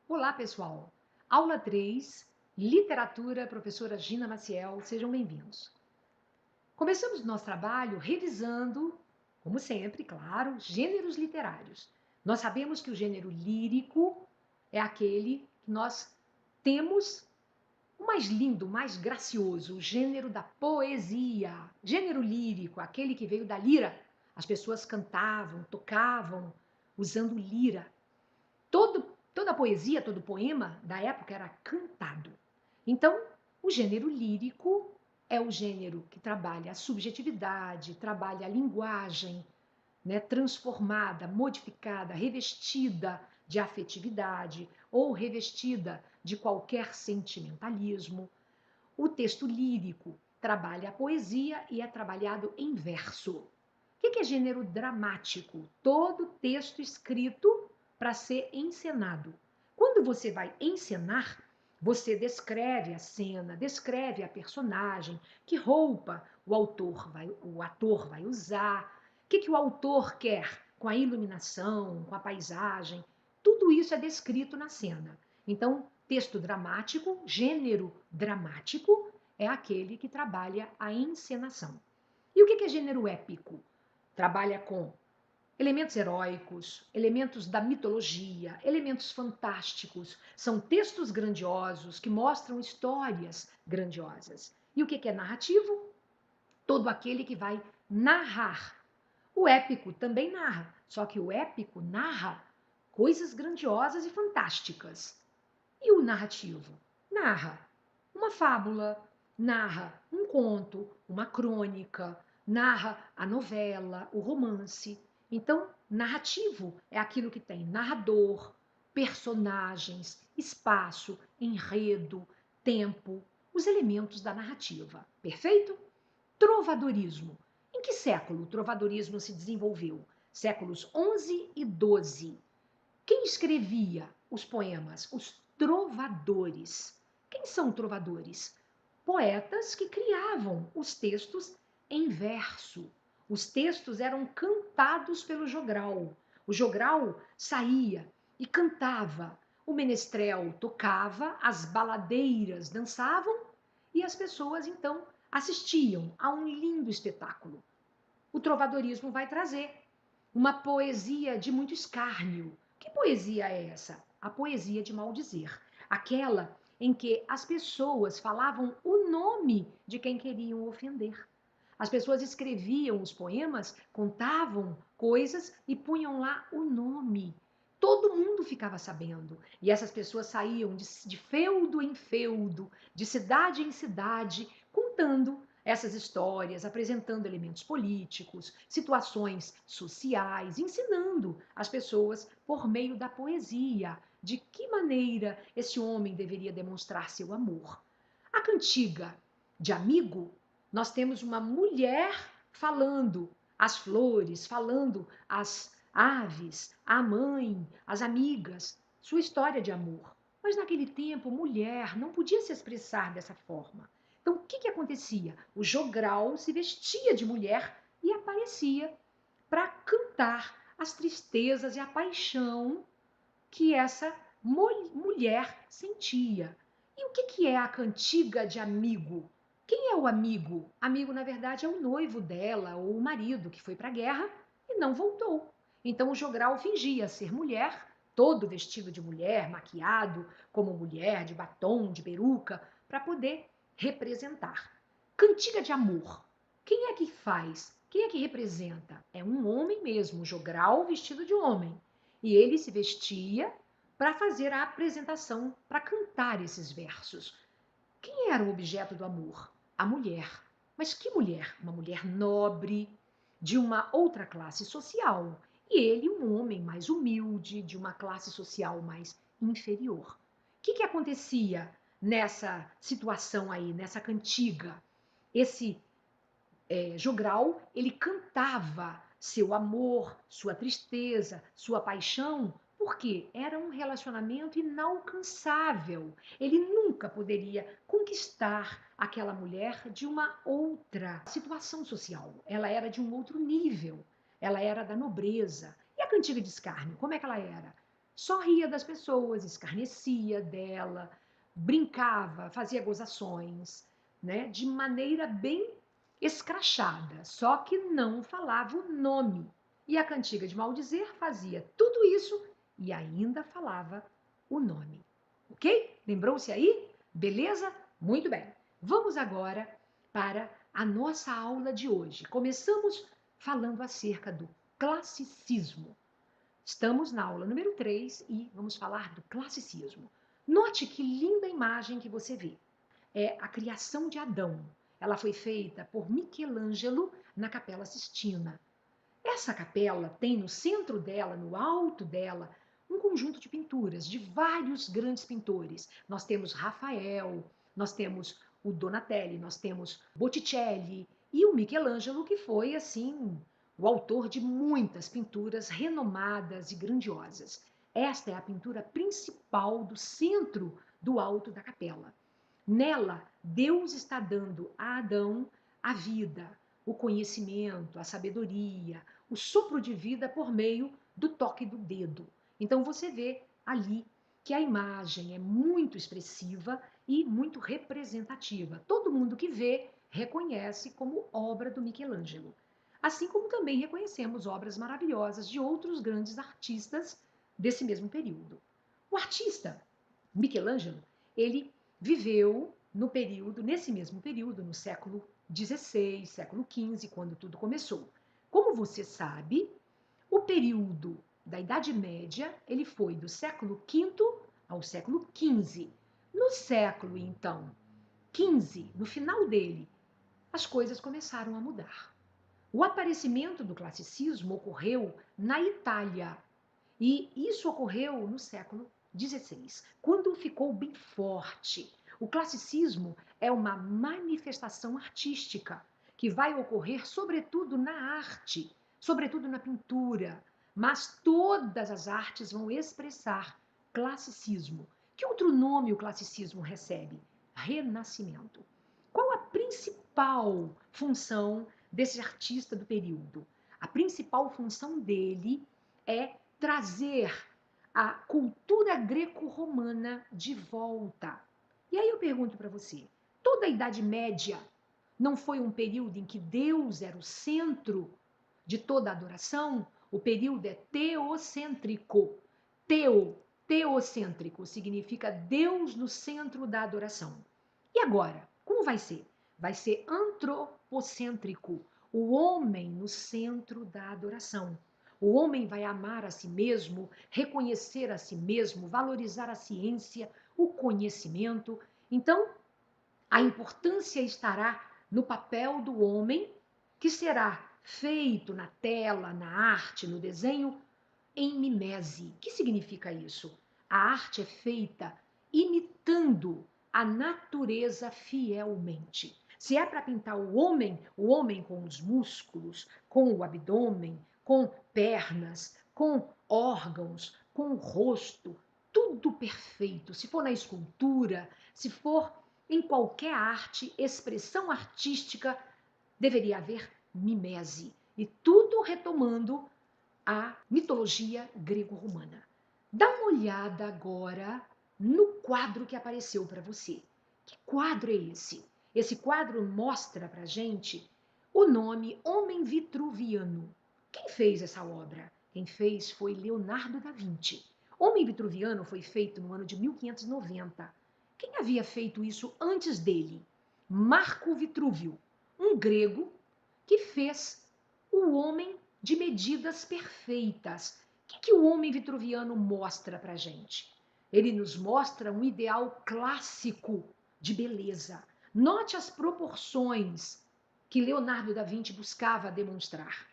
Olá, pessoal! Aula 3, Literatura, professora Gina Maciel, sejam bem-vindos. Começamos nosso trabalho revisando, como sempre, claro, gêneros literários. Nós sabemos que o gênero lírico é aquele que nós temos o mais lindo, o mais gracioso, o gênero da poesia. Gênero lírico, aquele que veio da lira. As pessoas cantavam, tocavam usando lira. Toda a poesia, todo poema da época era cantado. Então, o gênero lírico é o gênero que trabalha a subjetividade, trabalha a linguagem, né, transformada, modificada, revestida de afetividade ou revestida de qualquer sentimentalismo. O texto lírico trabalha a poesia e é trabalhado em verso. O que é gênero dramático? Todo texto escrito para ser encenado. Quando você vai encenar, você descreve a cena, descreve a personagem, que roupa o ator vai usar, o que o autor quer com a iluminação, com a paisagem. Tudo isso é descrito na cena. Então, texto dramático, gênero dramático, é aquele que trabalha a encenação. E o que é gênero épico? Trabalha com elementos heróicos, elementos da mitologia, elementos fantásticos. São textos grandiosos que mostram histórias grandiosas. E o que é narrativo? Todo aquele que vai narrar. O épico também narra, só que o épico narra coisas grandiosas e fantásticas. E o narrativo? Narra uma fábula, narra um conto, uma crônica, narra a novela, o romance. Então, narrativo é aquilo que tem narrador, personagens, espaço, enredo, tempo, os elementos da narrativa. Perfeito? Trovadorismo. Em que século o trovadorismo se desenvolveu? Séculos 11 e 12. Quem escrevia os poemas? Os trovadores. Quem são trovadores? Poetas que criavam os textos em verso. Os textos eram cantados pelo jogral. O jogral saía e cantava. O menestrel tocava, as baladeiras dançavam e as pessoas então assistiam a um lindo espetáculo. O trovadorismo vai trazer uma poesia de muito escárnio. Que poesia é essa? A poesia de maldizer. Aquela em que as pessoas falavam o nome de quem queriam ofender. As pessoas escreviam os poemas, contavam coisas e punham lá o nome. Todo mundo ficava sabendo. E essas pessoas saíam de feudo em feudo, de cidade em cidade, contando essas histórias, apresentando elementos políticos, situações sociais, ensinando as pessoas por meio da poesia de que maneira esse homem deveria demonstrar seu amor. A cantiga de amigo, nós temos uma mulher falando as flores, falando as aves, a mãe, as amigas, sua história de amor. Mas naquele tempo, mulher não podia se expressar dessa forma. Então, o que acontecia? O jogral se vestia de mulher e aparecia para cantar as tristezas e a paixão que essa mulher sentia. E o que é a cantiga de amigo? Quem é o amigo? Amigo, na verdade, é o noivo dela ou o marido que foi para a guerra e não voltou. Então o jogral fingia ser mulher, todo vestido de mulher, maquiado como mulher, de batom, de peruca, para poder representar. Cantiga de amor. Quem é que faz? Quem é que representa? É um homem mesmo, o jogral vestido de homem. E ele se vestia para fazer a apresentação, para cantar esses versos. Quem era o objeto do amor? A mulher. Mas que mulher? Uma mulher nobre, de uma outra classe social. E ele, um homem mais humilde, de uma classe social mais inferior. O que acontecia nessa situação aí, nessa cantiga? Esse jogral, ele cantava seu amor, sua tristeza, sua paixão, porque era um relacionamento inalcançável. Ele nunca poderia conquistar aquela mulher de uma outra situação social. Ela era de um outro nível. Ela era da nobreza. E a cantiga de escárnio, como é que ela era? Só ria das pessoas, escarnecia dela, brincava, fazia gozações, né, de maneira bem escrachada, só que não falava o nome. E a cantiga de maldizer fazia tudo isso e ainda falava o nome. Ok? Lembrou-se aí? Beleza? Muito bem. Vamos agora para a nossa aula de hoje. Começamos falando acerca do classicismo. Estamos na aula número 3 e vamos falar do classicismo. Note que linda imagem que você vê. É a criação de Adão. Ela foi feita por Michelangelo na Capela Sistina. Essa capela tem no centro dela, no alto dela, um conjunto de pinturas de vários grandes pintores. Nós temos Rafael, nós temos o Donatelli, nós temos Botticelli e o Michelangelo, que foi assim o autor de muitas pinturas renomadas e grandiosas. Esta é a pintura principal do centro do alto da capela. Nela, Deus está dando a Adão a vida, o conhecimento, a sabedoria, o sopro de vida por meio do toque do dedo. Então você vê ali que a imagem é muito expressiva e muito representativa. Todo mundo que vê reconhece como obra do Michelangelo. Assim como também reconhecemos obras maravilhosas de outros grandes artistas desse mesmo período. O artista Michelangelo, ele viveu no período, nesse mesmo período, no século XVI, século XV, quando tudo começou. Como você sabe, o período da Idade Média, ele foi do século V ao século XV. No século, então, XV, no final dele, as coisas começaram a mudar. O aparecimento do classicismo ocorreu na Itália, e isso ocorreu no século XVI, quando ficou bem forte. O classicismo é uma manifestação artística que vai ocorrer sobretudo na arte, sobretudo na pintura, mas todas as artes vão expressar classicismo. Que outro nome o classicismo recebe? Renascimento. Qual a principal função desse artista do período? A principal função dele é trazer a cultura greco-romana de volta. E aí eu pergunto para você: toda a Idade Média não foi um período em que Deus era o centro de toda a adoração? O período é teocêntrico. Teocêntrico significa Deus no centro da adoração. E agora, como vai ser? Vai ser antropocêntrico, o homem no centro da adoração. O homem vai amar a si mesmo, reconhecer a si mesmo, valorizar a ciência, o conhecimento. Então, a importância estará no papel do homem, que será feito na tela, na arte, no desenho, em mimese. O que significa isso? A arte é feita imitando a natureza fielmente. Se é para pintar o homem com os músculos, com o abdômen, com pernas, com órgãos, com o rosto, tudo perfeito. Se for na escultura, se for em qualquer arte, expressão artística, deveria haver mimese. E tudo retomando a mitologia grego-romana. Dá uma olhada agora no quadro que apareceu para você. Que quadro é esse? Esse quadro mostra para gente o nome Homem Vitruviano. Quem fez essa obra? Quem fez foi Leonardo da Vinci. Homem Vitruviano foi feito no ano de 1590. Quem havia feito isso antes dele? Marco Vitrúvio, um grego que fez o homem de medidas perfeitas. O que o homem vitruviano mostra para a gente? Ele nos mostra um ideal clássico de beleza. Note as proporções que Leonardo da Vinci buscava demonstrar.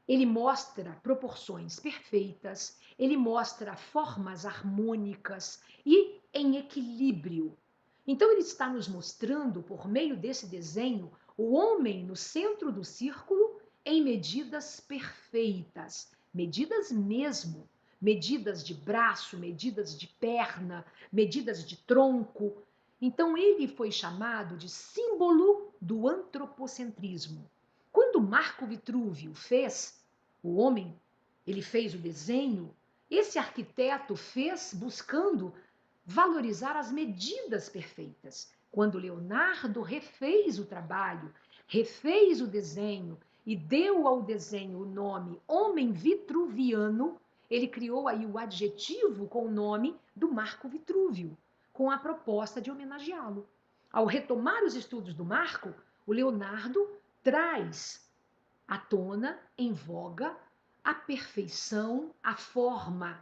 Ele mostra proporções perfeitas, ele mostra formas harmônicas e em equilíbrio. Então, ele está nos mostrando, por meio desse desenho, o homem no centro do círculo em medidas perfeitas, medidas mesmo, medidas de braço, medidas de perna, medidas de tronco. Então, ele foi chamado de símbolo do antropocentrismo. Quando Marco Vitrúvio fez o homem, ele fez o desenho, esse arquiteto fez buscando valorizar as medidas perfeitas. Quando Leonardo refez o trabalho, refez o desenho e deu ao desenho o nome Homem Vitruviano, ele criou aí o adjetivo com o nome do Marco Vitrúvio, com a proposta de homenageá-lo. Ao retomar os estudos do Marco, o Leonardo traz à tona, em voga, a perfeição, a forma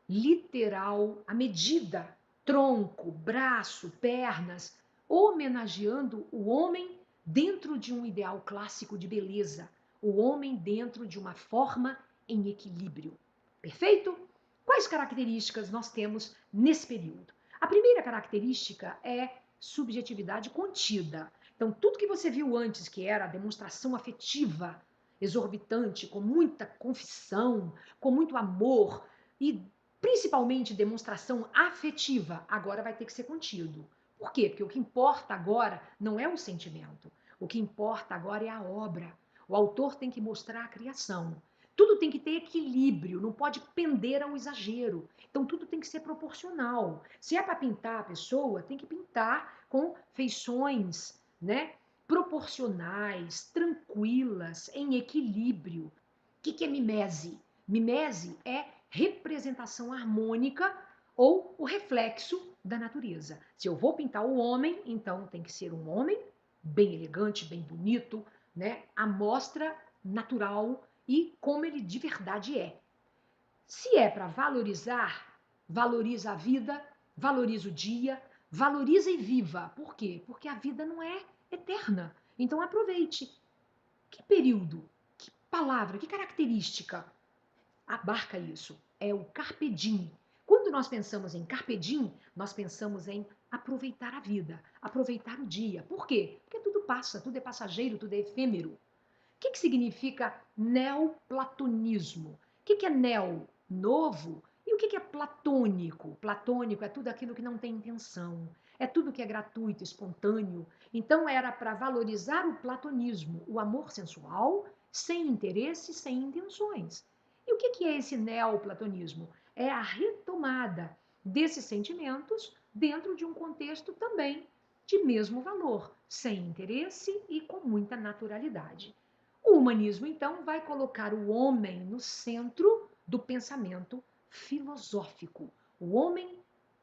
literal, a medida, tronco, braço, pernas, homenageando o homem dentro de um ideal clássico de beleza, o homem dentro de uma forma em equilíbrio. Perfeito? Quais características nós temos nesse período? A primeira característica é subjetividade contida. Então, tudo que você viu antes, que era a demonstração afetiva, exorbitante, com muita confissão, com muito amor e principalmente demonstração afetiva, agora vai ter que ser contido. Por quê? Porque o que importa agora não é o sentimento. O que importa agora é a obra. O autor tem que mostrar a criação. Tudo tem que ter equilíbrio, não pode pender ao exagero. Então, tudo tem que ser proporcional. Se é para pintar a pessoa, tem que pintar com feições, né? Proporcionais, tranquilas, em equilíbrio. O que é mimese? Mimese é representação harmônica ou o reflexo da natureza. Se eu vou pintar o homem, então tem que ser um homem bem elegante, bem bonito, né? A mostra natural e como ele de verdade é. Se é para valorizar, valoriza a vida, valoriza o dia, valoriza e viva. Por quê? Porque a vida não é eterna. Então aproveite. Que período, que palavra, que característica abarca isso? É o carpe diem. Quando nós pensamos em carpe diem, nós pensamos em aproveitar a vida, aproveitar o dia. Por quê? Porque tudo passa, tudo é passageiro, tudo é efêmero. O que significa neoplatonismo? O que é neo? Novo. E o que é platônico? Platônico é tudo aquilo que não tem intenção, é tudo que é gratuito, espontâneo. Então era para valorizar o platonismo, o amor sensual, sem interesse, sem intenções. E o que é esse neoplatonismo? É a retomada desses sentimentos dentro de um contexto também de mesmo valor, sem interesse e com muita naturalidade. O humanismo, então, vai colocar o homem no centro do pensamento filosófico. O homem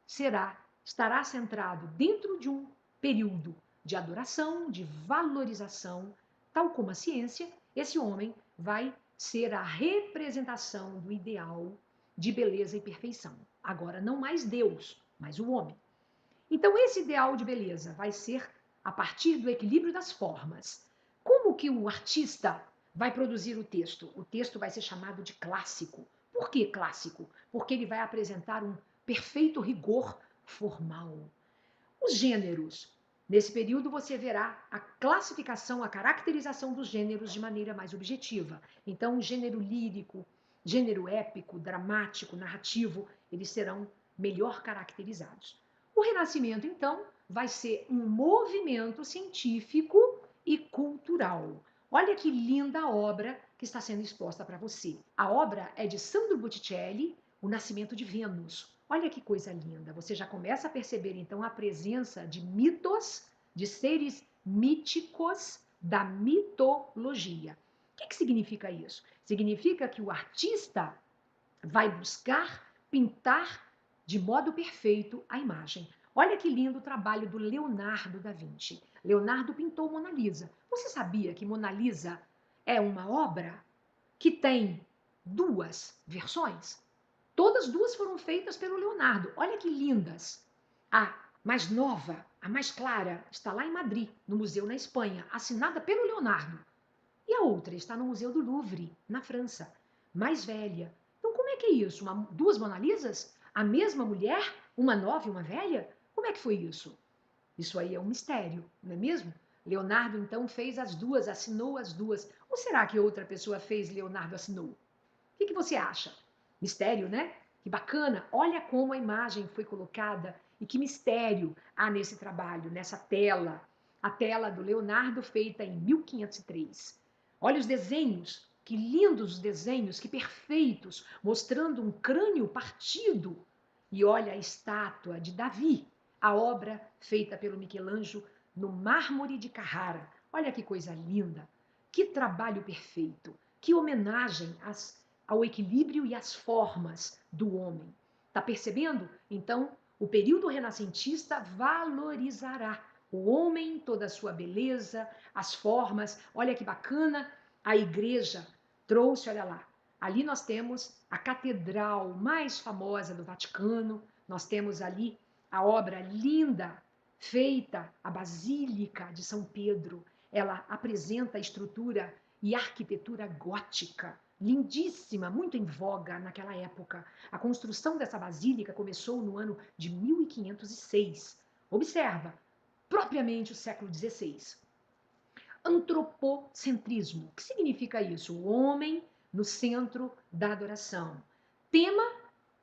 estará centrado dentro de um período de adoração, de valorização, tal como a ciência, esse homem vai ser a representação do ideal de beleza e perfeição. Agora, não mais Deus, mas o homem. Então, esse ideal de beleza vai ser a partir do equilíbrio das formas. Como que o artista vai produzir o texto? O texto vai ser chamado de clássico. Por que clássico? Porque ele vai apresentar um perfeito rigor formal. Os gêneros. Nesse período você verá a classificação, a caracterização dos gêneros de maneira mais objetiva. Então, o gênero lírico, gênero épico, dramático, narrativo, eles serão melhor caracterizados. O Renascimento, então, vai ser um movimento científico e cultural. Olha que linda obra que está sendo exposta para você. A obra é de Sandro Botticelli, O Nascimento de Vênus. Olha que coisa linda. Você já começa a perceber, então, a presença de mitos, de seres míticos da mitologia. O que significa isso? Significa que o artista vai buscar pintar de modo perfeito a imagem. Olha que lindo o trabalho do Leonardo da Vinci. Leonardo pintou Mona Lisa. Você sabia que Mona Lisa é uma obra que tem duas versões? Todas duas foram feitas pelo Leonardo. Olha que lindas. A mais nova, a mais clara, está lá em Madrid, no museu na Espanha, assinada pelo Leonardo. E a outra está no Museu do Louvre, na França, mais velha. Então, como é que é isso? Duas Mona Lisas? A mesma mulher? Uma nova e uma velha? Como é que foi isso? Isso aí é um mistério, não é mesmo? Leonardo, então, fez as duas, assinou as duas. Ou será que outra pessoa fez e Leonardo assinou? O que você acha? Mistério, né? Que bacana! Olha como a imagem foi colocada e que mistério há nesse trabalho, nessa tela. A tela do Leonardo feita em 1503. Olha os desenhos Que lindos os desenhos, que perfeitos, mostrando um crânio partido. E olha a estátua de Davi, a obra feita pelo Michelangelo no mármore de Carrara. Olha que coisa linda, que trabalho perfeito, que homenagem ao equilíbrio e às formas do homem. Está percebendo? Então, o período renascentista valorizará o homem, toda a sua beleza, as formas. Olha que bacana, a igreja trouxe, olha lá. Ali nós temos a catedral mais famosa do Vaticano, nós temos ali a obra linda feita, a Basílica de São Pedro. Ela apresenta a estrutura e arquitetura gótica, lindíssima, muito em voga naquela época. A construção dessa basílica começou no ano de 1506. Observa, propriamente o século XVI. Antropocentrismo. O que significa isso? O homem no centro da adoração. Tema: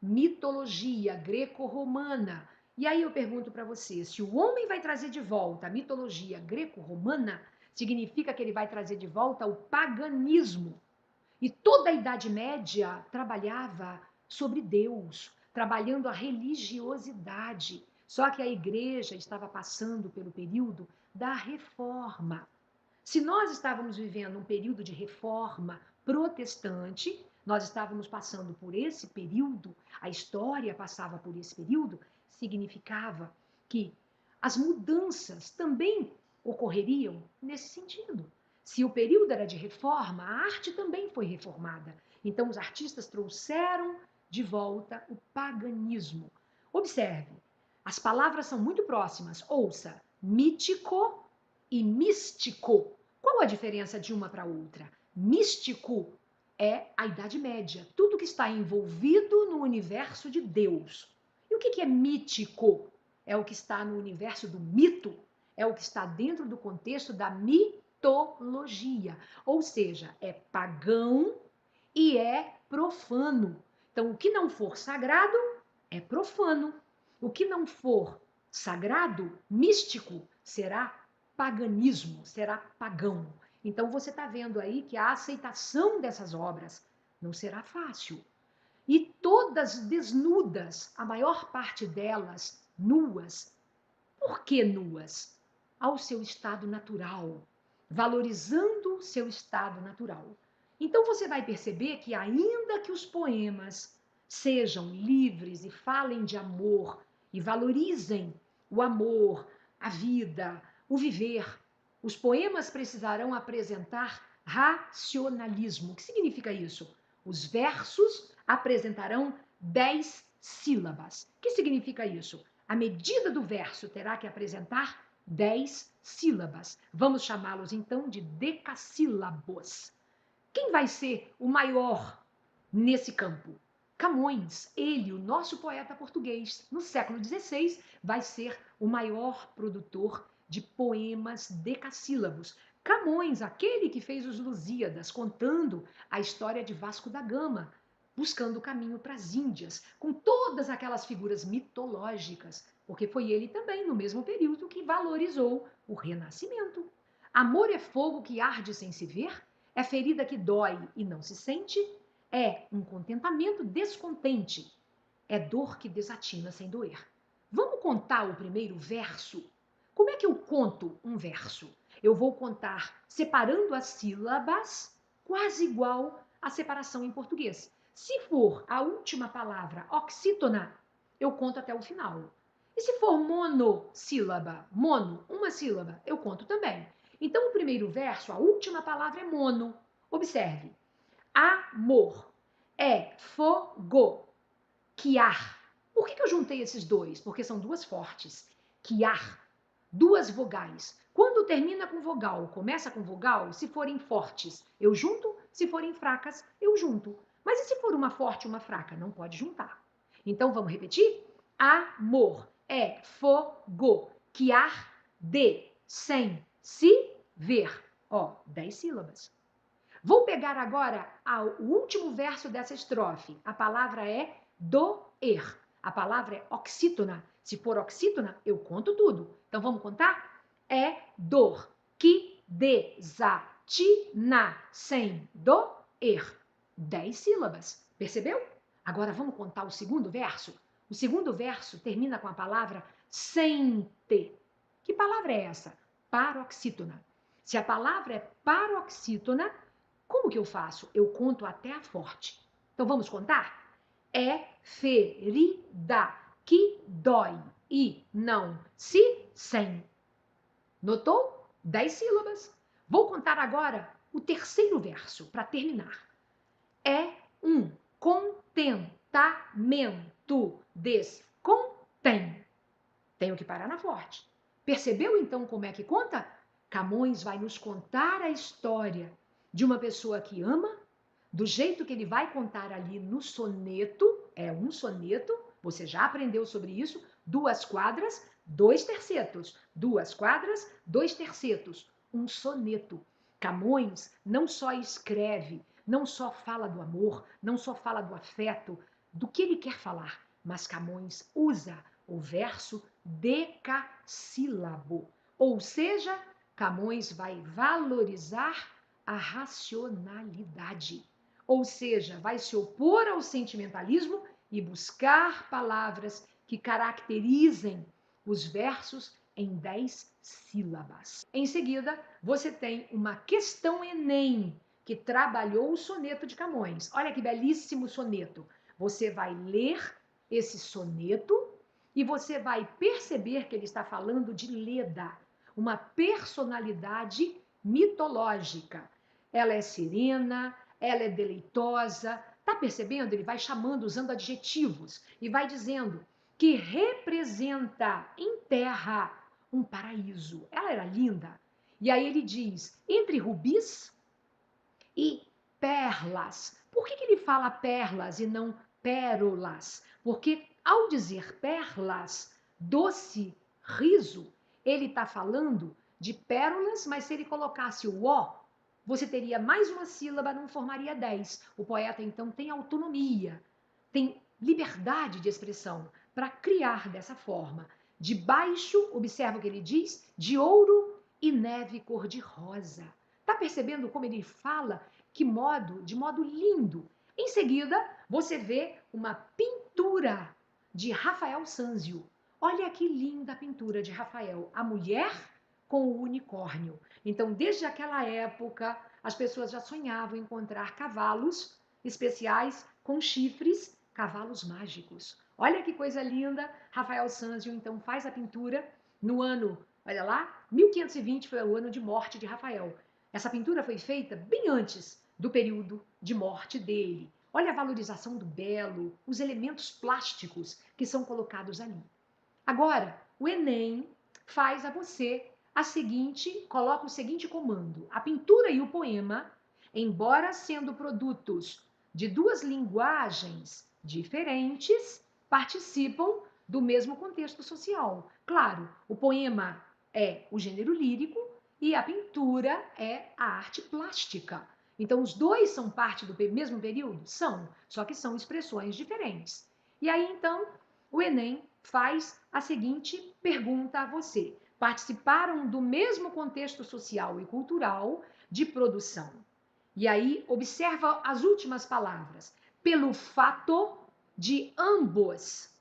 mitologia greco-romana. E aí eu pergunto para você, se o homem vai trazer de volta a mitologia greco-romana, significa que ele vai trazer de volta o paganismo. E toda a Idade Média trabalhava sobre Deus, trabalhando a religiosidade. Só que a igreja estava passando pelo período da reforma. Se nós estávamos vivendo um período de reforma protestante, nós estávamos passando por esse período, a história passava por esse período, significava que as mudanças também ocorreriam nesse sentido. Se o período era de reforma, a arte também foi reformada. Então, os artistas trouxeram de volta o paganismo. Observe, as palavras são muito próximas. Ouça, mítico e místico. Qual a diferença de uma para outra? Místico é a Idade Média, tudo que está envolvido no universo de Deus. E o que é mítico? É o que está no universo do mito, é o que está dentro do contexto da mitologia, ou seja, é pagão e é profano. Então, o que não for sagrado é profano. O que não for sagrado, místico, será paganismo, será pagão. Então você está vendo aí que a aceitação dessas obras não será fácil. E todas desnudas, a maior parte delas nuas. Por que nuas? Ao seu estado natural, valorizando seu estado natural. Então você vai perceber que, ainda que os poemas sejam livres e falem de amor e valorizem o amor, a vida, o viver, os poemas precisarão apresentar racionalismo. O que significa isso? Os versos apresentarão 10 sílabas. O que significa isso? A medida do verso terá que apresentar 10 sílabas. Vamos chamá-los então de decassílabos. Quem vai ser o maior nesse campo? Camões, ele, o nosso poeta português, no século XVI, vai ser o maior produtor de poemas decassílabos. Camões, aquele que fez os Lusíadas, contando a história de Vasco da Gama, buscando o caminho para as Índias, com todas aquelas figuras mitológicas, porque foi ele também, no mesmo período, que valorizou o Renascimento. Amor é fogo que arde sem se ver, é ferida que dói e não se sente, é um contentamento descontente, é dor que desatina sem doer. Vamos contar o primeiro verso? Como é que eu conto um verso? Eu vou contar separando as sílabas, quase igual à separação em português. Se for a última palavra oxítona, eu conto até o final. E se for monossílaba, mono, uma sílaba, eu conto também. Então, o primeiro verso, a última palavra é mono. Observe. Amor é fogo. Quiar. Por que eu juntei esses dois? Porque são duas fortes. Quiar. Duas vogais. Quando termina com vogal, começa com vogal, se forem fortes, eu junto. Se forem fracas, eu junto. Mas e se for uma forte e uma fraca? Não pode juntar. Então, vamos repetir? Amor é fogo que arde sem se ver. Ó, 10 sílabas. Vou pegar agora o último verso dessa estrofe. A palavra é doer. A palavra é oxítona. Se for oxítona, eu conto tudo. Então vamos contar? É dor que desatina sem doer. 10 sílabas. Percebeu? Agora vamos contar o segundo verso? O segundo verso termina com a palavra sente. Que palavra é essa? Paroxítona. Se a palavra é paroxítona, como que eu faço? Eu conto até a forte. Então vamos contar? É ferida que dói e não se sem. Notou? 10 sílabas. Vou contar agora o terceiro verso para terminar. É um contentamento. Descontém. Tenho que parar na forte. Percebeu então como é que conta? Camões vai nos contar a história de uma pessoa que ama, do jeito que ele vai contar ali no soneto, é um soneto, você já aprendeu sobre isso, 2 quadras, 2 tercetos, 2 quadras, 2 tercetos, um soneto. Camões não só escreve, não só fala do amor, não só fala do afeto, do que ele quer falar, mas Camões usa o verso decassílabo, ou seja, Camões vai valorizar a racionalidade, ou seja, vai se opor ao sentimentalismo e buscar palavras que caracterizem os versos em 10 sílabas. Em seguida, você tem uma questão Enem, que trabalhou o soneto de Camões. Olha que belíssimo soneto. Você vai ler esse soneto e você vai perceber que ele está falando de Leda, uma personalidade mitológica. Ela é serena, ela é deleitosa. Tá percebendo? Ele vai chamando, usando adjetivos e vai dizendo que representa em terra um paraíso. Ela era linda. E aí ele diz, entre rubis e perlas. Por que ele fala perlas e não pérolas? Porque ao dizer perlas, doce, riso, ele está falando de pérolas, mas se ele colocasse o ó, você teria mais uma sílaba, não formaria 10. O poeta, então, tem autonomia, tem liberdade de expressão para criar dessa forma. De baixo, observa o que ele diz, de ouro e neve cor-de-rosa. Está percebendo como ele fala? De modo lindo. Em seguida, você vê uma pintura de Rafael Sanzio. Olha que linda a pintura de Rafael. A mulher com o unicórnio. Então, desde aquela época, as pessoas já sonhavam em encontrar cavalos especiais com chifres, cavalos mágicos. Olha que coisa linda. Rafael Sanzio, então, faz a pintura no ano, olha lá, 1520 foi o ano de morte de Rafael. Essa pintura foi feita bem antes do período de morte dele. Olha a valorização do belo, os elementos plásticos que são colocados ali. Agora, o Enem faz a você coloca o seguinte comando. A pintura e o poema, embora sendo produtos de duas linguagens diferentes, participam do mesmo contexto social. Claro, o poema é o gênero lírico e a pintura é a arte plástica. Então, os dois são parte do mesmo período? São, só que são expressões diferentes. E aí, então, o Enem faz a seguinte pergunta a você. Participaram do mesmo contexto social e cultural de produção. E aí, observa as últimas palavras. Pelo fato de ambos.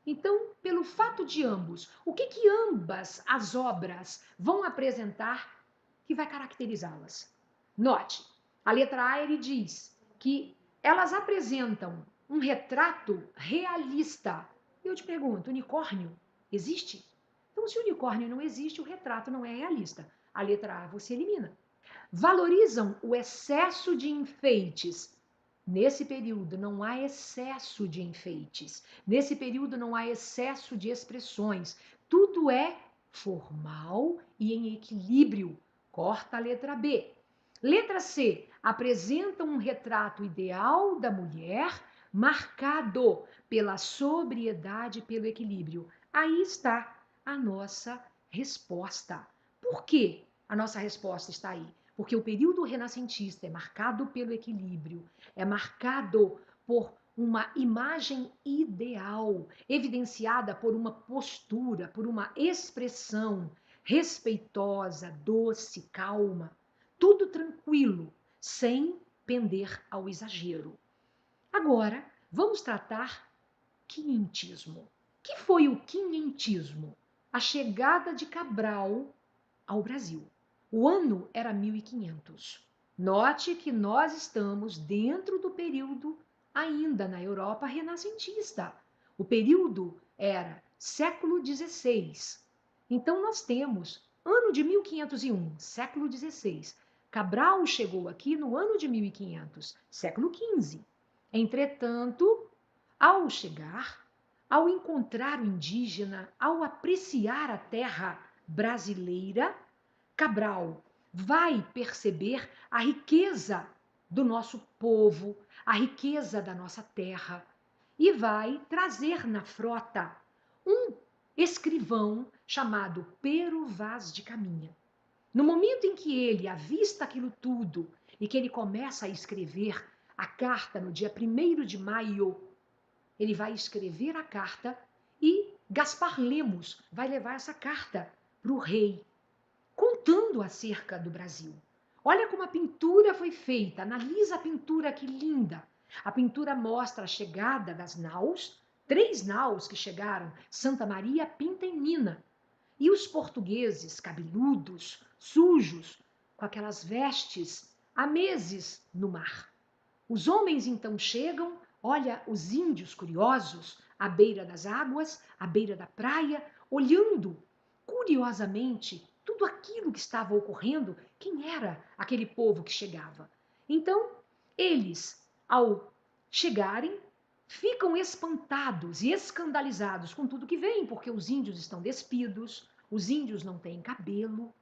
Então, pelo fato de ambos, o que ambas as obras vão apresentar que vai caracterizá-las? Note, a letra A ele diz que elas apresentam um retrato realista. Eu te pergunto, unicórnio existe? Então, se o unicórnio não existe, o retrato não é realista. A letra A você elimina. Valorizam o excesso de enfeites. Nesse período não há excesso de enfeites. Nesse período não há excesso de expressões. Tudo é formal e em equilíbrio. Corta a letra B. Letra C. Apresenta um retrato ideal da mulher marcado pela sobriedade e pelo equilíbrio. Aí está a nossa resposta. Por que a nossa resposta está aí? Porque o período renascentista é marcado pelo equilíbrio, é marcado por uma imagem ideal, evidenciada por uma postura, por uma expressão respeitosa, doce, calma, tudo tranquilo, sem pender ao exagero. Agora, vamos tratar quinhentismo. O que foi o quinhentismo? A chegada de Cabral ao Brasil. O ano era 1500. Note que nós estamos dentro do período ainda na Europa renascentista. O período era século XVI. Então nós temos ano de 1501, século XVI. Cabral chegou aqui no ano de 1500, século XV. Entretanto, ao chegar, ao encontrar o indígena, ao apreciar a terra brasileira, Cabral vai perceber a riqueza do nosso povo, a riqueza da nossa terra, e vai trazer na frota um escrivão chamado Pero Vaz de Caminha. No momento em que ele avista aquilo tudo e que ele começa a escrever a carta no dia 1º de maio, ele vai escrever a carta e Gaspar Lemos vai levar essa carta para o rei, contando acerca do Brasil. Olha como a pintura foi feita, analisa a pintura, que linda. A pintura mostra a chegada das naus, 3 naus que chegaram, Santa Maria, Pinta e Nina. E os portugueses, cabeludos, sujos, com aquelas vestes, há meses no mar. Os homens então chegam, olha os índios curiosos, à beira das águas, à beira da praia, olhando curiosamente tudo aquilo que estava ocorrendo, quem era aquele povo que chegava. Então, eles, ao chegarem, ficam espantados e escandalizados com tudo que vem, porque os índios estão despidos, os índios não têm cabelo,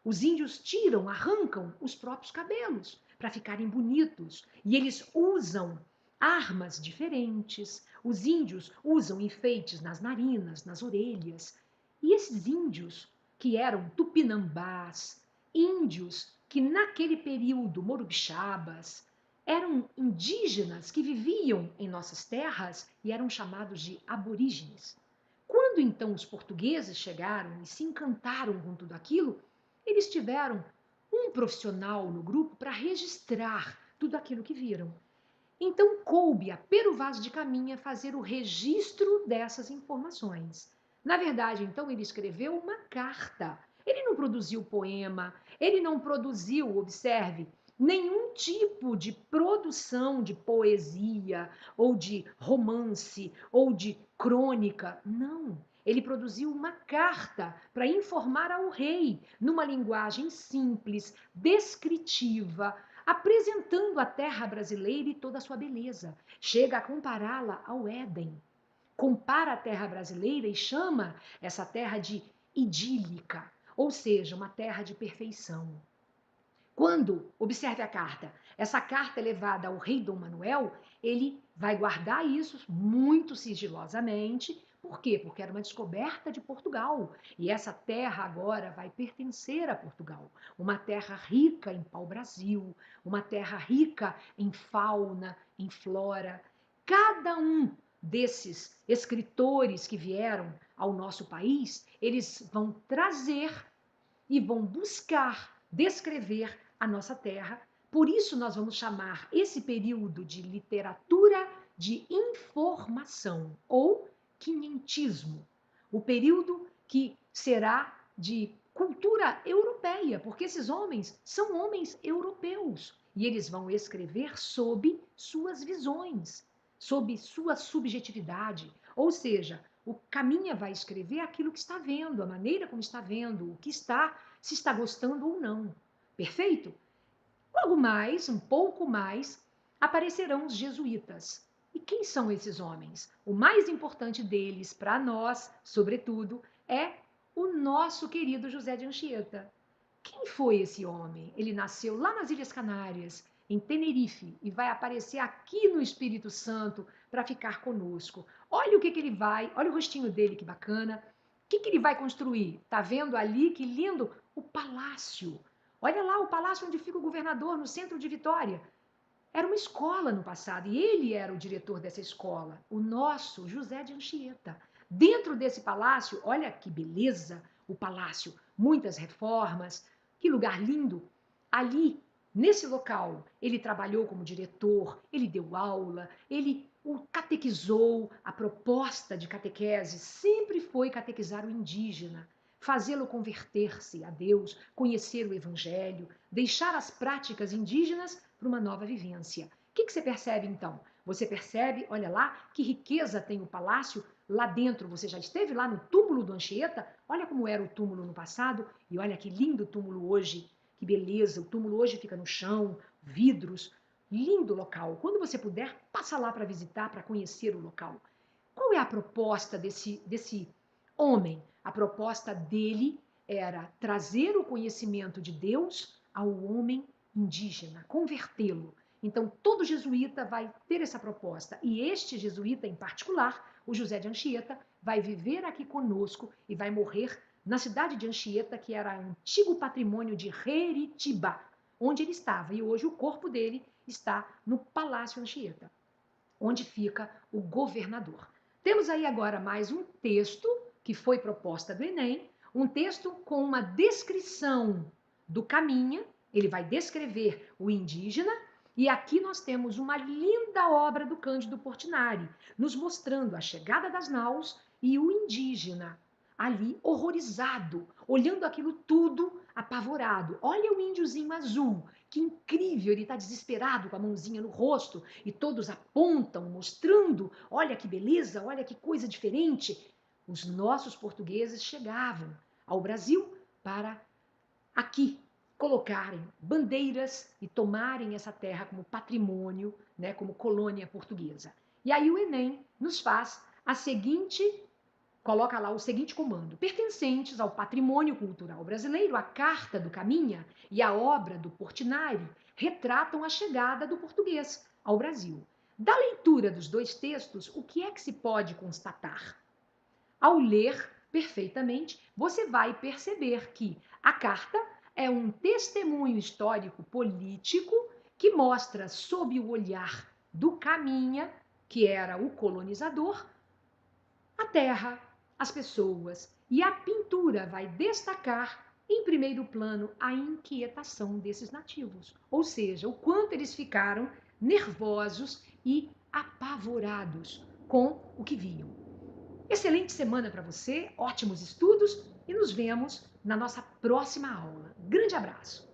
os índios tiram, arrancam os próprios cabelos para ficarem bonitos, e eles usam armas diferentes. Os índios usam enfeites nas narinas, nas orelhas. E esses índios, que eram tupinambás, índios que naquele período, morubixabas, eram indígenas que viviam em nossas terras e eram chamados de aborígenes. Quando então os portugueses chegaram e se encantaram com tudo aquilo, eles tiveram um profissional no grupo para registrar tudo aquilo que viram. Então coube a Pero Vaz de Caminha fazer o registro dessas informações. Na verdade, então, ele escreveu uma carta. Ele não produziu poema, ele não produziu, observe, nenhum tipo de produção de poesia, ou de romance, ou de crônica. Não. Ele produziu uma carta para informar ao rei, numa linguagem simples, descritiva, apresentando a terra brasileira e toda a sua beleza. Chega a compará-la ao Éden. Compara a terra brasileira e chama essa terra de idílica, ou seja, uma terra de perfeição. Quando, observe a carta, essa carta é levada ao rei Dom Manuel, ele vai guardar isso muito sigilosamente. Por quê? Porque era uma descoberta de Portugal. E essa terra agora vai pertencer a Portugal. Uma terra rica em pau-brasil, uma terra rica em fauna, em flora. Cada um desses escritores que vieram ao nosso país, eles vão trazer e vão buscar descrever a nossa terra. Por isso nós vamos chamar esse período de literatura de informação ou quinhentismo. O período que será de cultura europeia, porque esses homens são homens europeus e eles vão escrever sob suas visões, sob sua subjetividade, ou seja, o Caminha vai escrever aquilo que está vendo, a maneira como está vendo, o que está, se está gostando ou não. Perfeito? Logo mais, um pouco mais, aparecerão os jesuítas. E quem são esses homens? O mais importante deles, para nós, sobretudo, é o nosso querido José de Anchieta. Quem foi esse homem? Ele nasceu lá nas Ilhas Canárias, em Tenerife, e vai aparecer aqui no Espírito Santo para ficar conosco. Olha o que ele vai, olha o rostinho dele, que bacana. O que ele vai construir? Tá vendo ali, que lindo? O palácio. Olha lá o palácio onde fica o governador, no centro de Vitória. Era uma escola no passado e ele era o diretor dessa escola, o nosso José de Anchieta. Dentro desse palácio, olha que beleza o palácio, muitas reformas, que lugar lindo. Ali Nesse local, ele trabalhou como diretor, ele deu aula, ele o catequizou. A proposta de catequese sempre foi catequizar o indígena, fazê-lo converter-se a Deus, conhecer o Evangelho, deixar as práticas indígenas para uma nova vivência. O que você percebe então? Você percebe, olha lá, que riqueza tem o palácio lá dentro. Você já esteve lá no túmulo do Anchieta? Olha como era o túmulo no passado e olha que lindo o túmulo hoje. Que beleza, o túmulo hoje fica no chão, vidros, lindo local. Quando você puder, passa lá para visitar, para conhecer o local. Qual é a proposta desse homem? A proposta dele era trazer o conhecimento de Deus ao homem indígena, convertê-lo. Então, todo jesuíta vai ter essa proposta. E este jesuíta em particular, o José de Anchieta, vai viver aqui conosco e vai morrer na cidade de Anchieta, que era antigo patrimônio de Heritibá, onde ele estava. E hoje o corpo dele está no Palácio Anchieta, onde fica o governador. Temos aí agora mais um texto que foi proposta do Enem, um texto com uma descrição do Caminha, ele vai descrever o indígena, e aqui nós temos uma linda obra do Cândido Portinari, nos mostrando a chegada das naus e o indígena ali horrorizado, olhando aquilo tudo apavorado. Olha o índiozinho azul, que incrível, ele está desesperado com a mãozinha no rosto e todos apontam, mostrando, olha que beleza, olha que coisa diferente. Os nossos portugueses chegavam ao Brasil para aqui colocarem bandeiras e tomarem essa terra como patrimônio, né, como colônia portuguesa. E aí o Enem nos faz a seguinte coloca lá o seguinte comando: pertencentes ao patrimônio cultural brasileiro, a Carta do Caminha e a obra do Portinari retratam a chegada do português ao Brasil. Da leitura dos dois textos, o que é que se pode constatar? Ao ler perfeitamente, você vai perceber que a carta é um testemunho histórico político que mostra, sob o olhar do Caminha, que era o colonizador, a terra, as pessoas, e a pintura vai destacar em primeiro plano a inquietação desses nativos, ou seja, o quanto eles ficaram nervosos e apavorados com o que viam. Excelente semana para você, ótimos estudos e nos vemos na nossa próxima aula. Grande abraço!